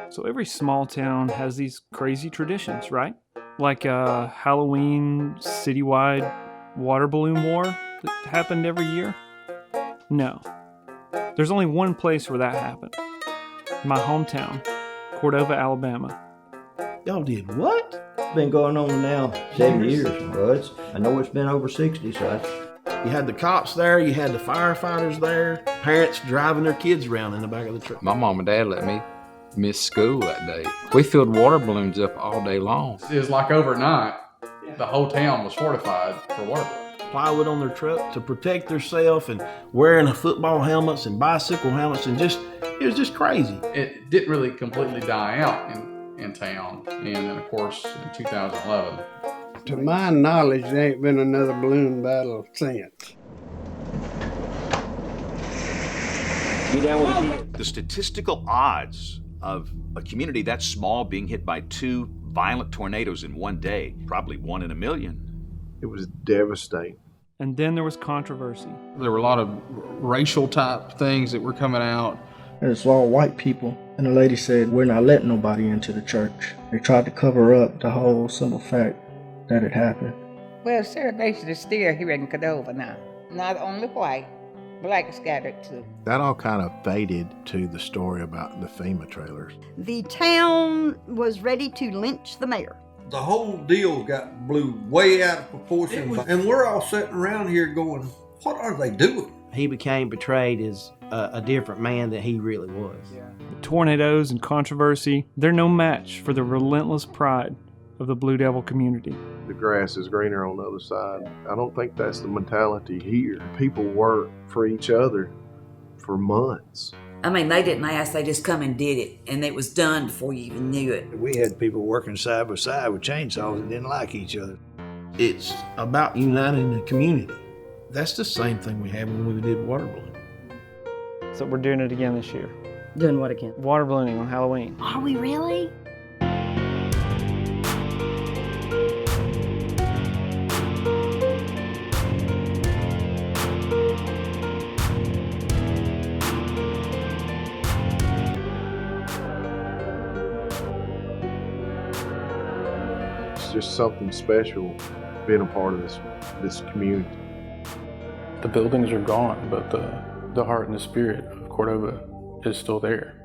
So every small town has these crazy traditions, right? Like a Halloween citywide water balloon war that happened every year? No. There's only one place where that happened. My hometown, Cordova, Alabama. Y'all did what? It's been going on now 7 years. Well, I know it's been over 60, so You had the cops there, you had the firefighters there, parents driving their kids around in the back of the truck. My mom and dad let me miss school that day. We filled water balloons up all day long. It was like overnight, the whole town was fortified for water balloons. Plywood on their truck to protect themselves and wearing football helmets and bicycle helmets and it was just crazy. It didn't really completely die out in town. And then, of course, in 2011. To my knowledge, there ain't been another balloon battle since. The statistical odds of a community that small being hit by 2 violent tornadoes in one day, probably 1 in a million. It was devastating. And then there was controversy. There were a lot of racial type things that were coming out. It's all white people. And the lady said, we're not letting nobody into the church. They tried to cover up the whole simple fact that it happened. Well, segregation is still here in Cordova now. Not only white, black scattered too. That all kind of faded to the story about the FEMA trailers. The town was ready to lynch the mayor. The whole deal blew way out of proportion. And we're all sitting around here going, what are they doing? He became portrayed as a different man than he really was. The tornadoes and controversy, they're no match for the relentless pride of the Blue Devil community. The grass is greener on the other side. I don't think that's the mentality here. People work for each other for months. I mean, they didn't ask, they just come and did it, and it was done before you even knew it. We had people working side by side with chainsaws that didn't like each other. It's about uniting the community. That's the same thing we had when we did water balloon. So we're doing it again this year. Doing what again? Water ballooning on Halloween. Are we really? It's just something special being a part of this community. The buildings are gone, but the heart and the spirit of Cordova is still there.